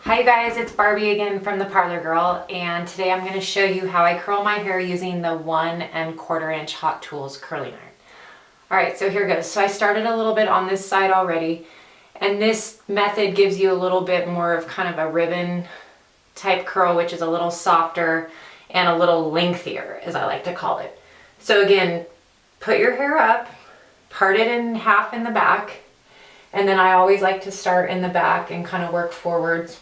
Hi guys, it's Barbie again from the Parlor Girl, and today I'm going to show you how I curl my hair using the 1¼ inch Hot Tools curling iron. Alright, so here goes. So I started a little bit on this side already, and this method gives you a little bit more of kind of a ribbon type curl, which is a little softer and a little lengthier, as I like to call it. So again, put your hair up, part it in half in the back, and then I always like to start in the back and kind of work forwards.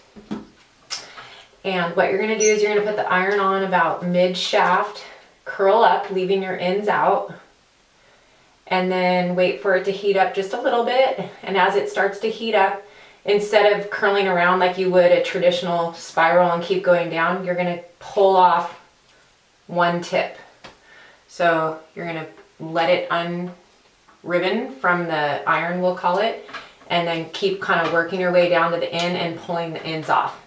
And what you're going to do is you're going to put the iron on about mid shaft, curl up, leaving your ends out, and then wait for it to heat up just a little bit. And as it starts to heat up, instead of curling around like you would a traditional spiral and keep going down, you're going to pull off one tip. So you're going to let it unribbon from the iron, we'll call it, and then keep kind of working your way down to the end and pulling the ends off.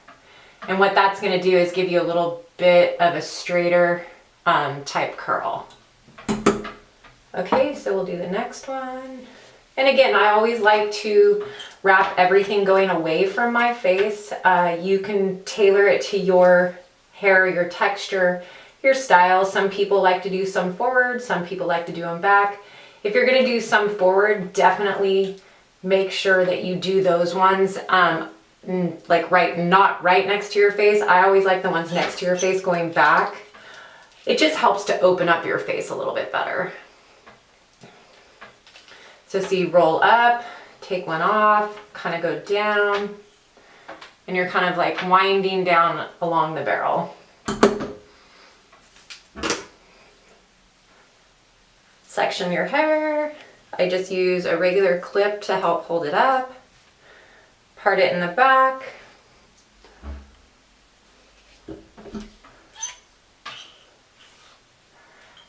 And what that's going to do is give you a little bit of a straighter type curl. Okay, so we'll do the next one. And again, I always like to wrap everything going away from my face. You can tailor it to your hair, your texture, your style. Some people like to do some forward, some people like to do them back. If you're going to do some forward, definitely make sure that you do those ones like not right next to your face. I always like the ones next to your face going back. It just helps to open up your face a little bit better. So see, roll up, take one off, kind of go down, and you're kind of like winding down along the barrel. Section your hair. I just use a regular clip to help hold it up. Part it in the back.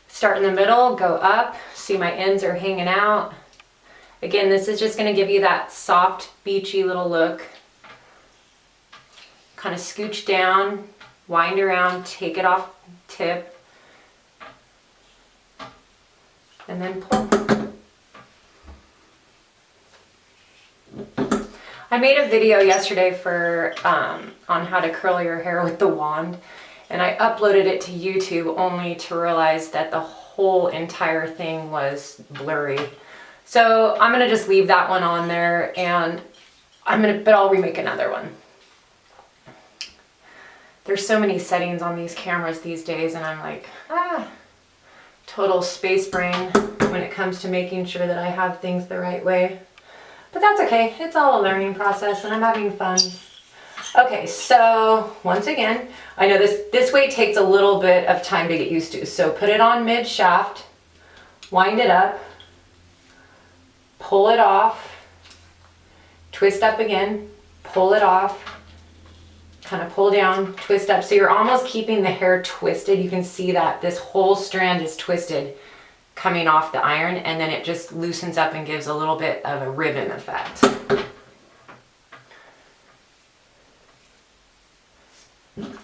Start in the middle, go up. See, my ends are hanging out. Again, this is just going to give you that soft, beachy little look. Kind of scooch down, wind around, take it off tip, and then pull. I made a video yesterday for on how to curl your hair with the wand, and I uploaded it to YouTube only to realize that the whole entire thing was blurry. So I'm gonna just leave that one on there, and but I'll remake another one. There's so many settings on these cameras these days, and I'm like, total space brain when it comes to making sure that I have things the right way. But that's okay, it's all a learning process and I'm having fun. Okay, so once again, I know this way takes a little bit of time to get used to. So put it on mid shaft, wind it up, pull it off, twist up again, pull it off, kind of pull down, twist up. So you're almost keeping the hair twisted. You can see that this whole strand is twisted coming off the iron, and then it just loosens up and gives a little bit of a ribbon effect. If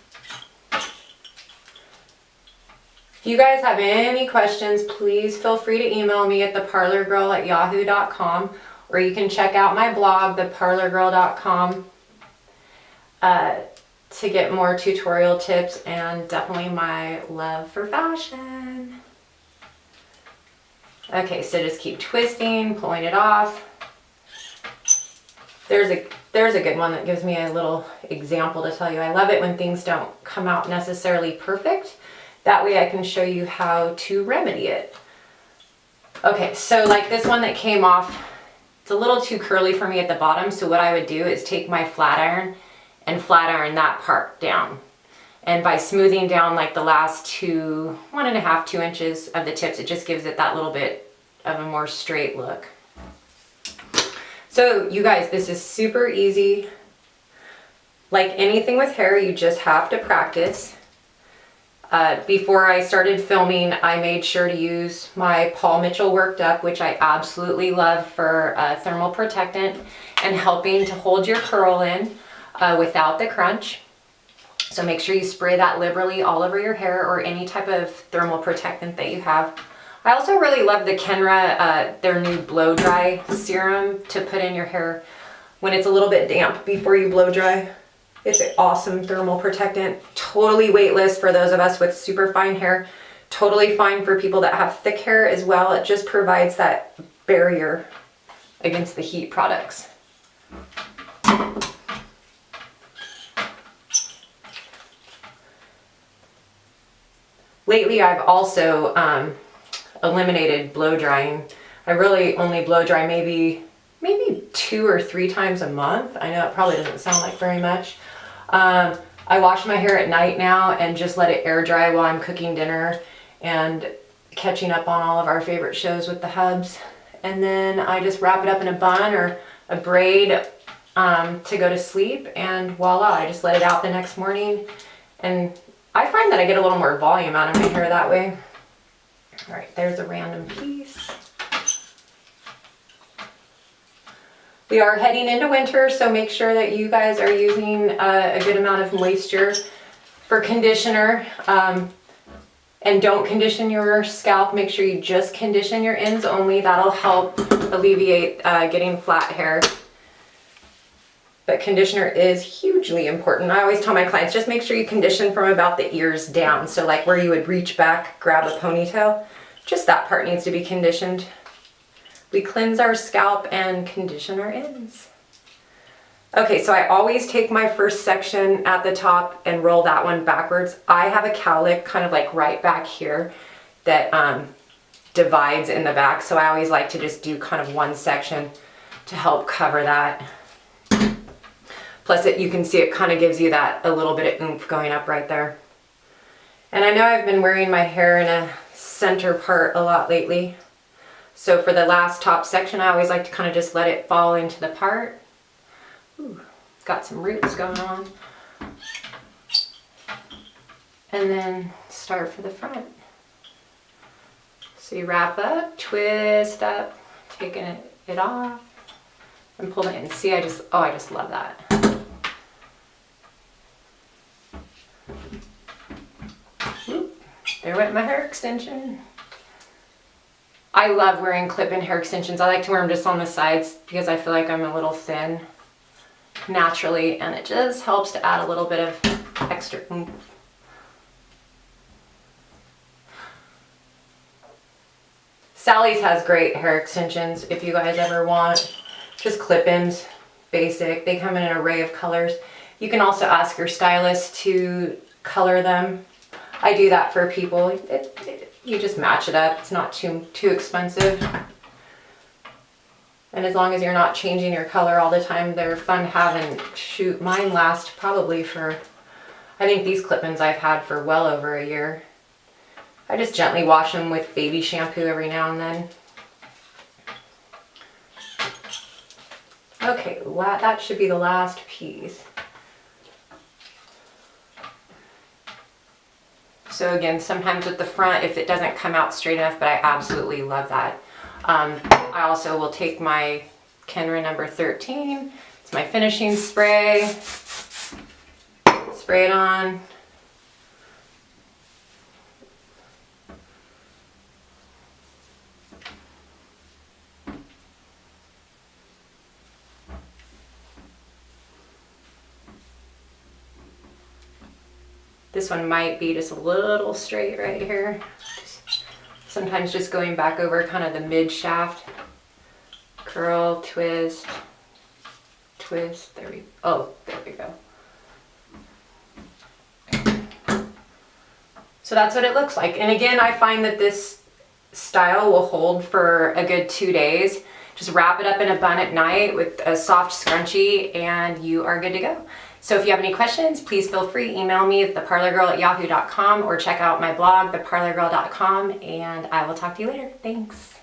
you guys have any questions, please feel free to email me at theparlorgirl@yahoo.com, or you can check out my blog, theparlorgirl.com, to get more tutorial tips and definitely my love for fashion. Okay, so just keep twisting, pulling it off. There's a good one that gives me a little example to tell you. I love it when things don't come out necessarily perfect. That way I can show you how to remedy it. Okay, so like this one that came off, it's a little too curly for me at the bottom, so what I would do is take my flat iron and flat iron that part down. And by smoothing down like the last 1.5, 2 inches of the tips, it just gives it that little bit of a more straight look. So you guys, this is super easy. Like anything with hair, you just have to practice. Before I started filming, I made sure to use my Paul Mitchell Worked Up, which I absolutely love for thermal protectant and helping to hold your curl in without the crunch. So make sure you spray that liberally all over your hair or any type of thermal protectant that you have. I also really love the Kenra, their new blow dry serum to put in your hair when it's a little bit damp before you blow dry. It's an awesome thermal protectant, totally weightless for those of us with super fine hair, totally fine for people that have thick hair as well. It just provides that barrier against the heat products. Lately, I've also eliminated blow drying. I really only blow dry maybe 2 or 3 times a month. I know it probably doesn't sound like very much. I wash my hair at night now and just let it air dry while I'm cooking dinner and catching up on all of our favorite shows with the hubs. And then I just wrap it up in a bun or a braid to go to sleep, and voila, I just let it out the next morning. And I find that I get a little more volume out of my hair that way. All right, there's a random piece. We are heading into winter, so make sure that you guys are using a good amount of moisture for conditioner. And don't condition your scalp. Make sure you just condition your ends only. That'll help alleviate getting flat hair. But conditioner is hugely important. I always tell my clients, just make sure you condition from about the ears down. So like where you would reach back, grab a ponytail, just that part needs to be conditioned. We cleanse our scalp and condition our ends. Okay, so I always take my first section at the top and roll that one backwards. I have a cowlick kind of like right back here that divides in the back. So I always like to just do kind of one section to help cover that. Plus you can see it kind of gives you that a little bit of oomph going up right there. And I know I've been wearing my hair in a center part a lot lately. So for the last top section, I always like to kind of just let it fall into the part. Ooh, got some roots going on. And then start for the front. So you wrap up, twist up, taking it off, and pull it in. See, I just love that. Oop, there went my hair extension. I love wearing clip-in hair extensions. I like to wear them just on the sides because I feel like I'm a little thin naturally, and it just helps to add a little bit of extra oomph. Sally's has great hair extensions if you guys ever want. Just clip-ins, basic. They come in an array of colors. You can also ask your stylist to color them. I do that for people. You just match it up. It's not too expensive. And as long as you're not changing your color all the time, they're fun to have. And shoot, mine last probably for, I think these clip-ins I've had for well over a year. I just gently wash them with baby shampoo every now and then. Okay, that should be the last piece. So again, sometimes with the front, if it doesn't come out straight enough, but I absolutely love that. I also will take my Kenra number 13. It's my finishing spray. Spray it on. This one might be just a little straight right here. Sometimes just going back over kind of the mid shaft. Curl, twist, twist. There we go. So that's what it looks like. And again, I find that this style will hold for a good 2 days. Just wrap it up in a bun at night with a soft scrunchie and you are good to go. So if you have any questions, please feel free, email me at theparlorgirl@yahoo.com or check out my blog, theparlorgirl.com, and I will talk to you later. Thanks.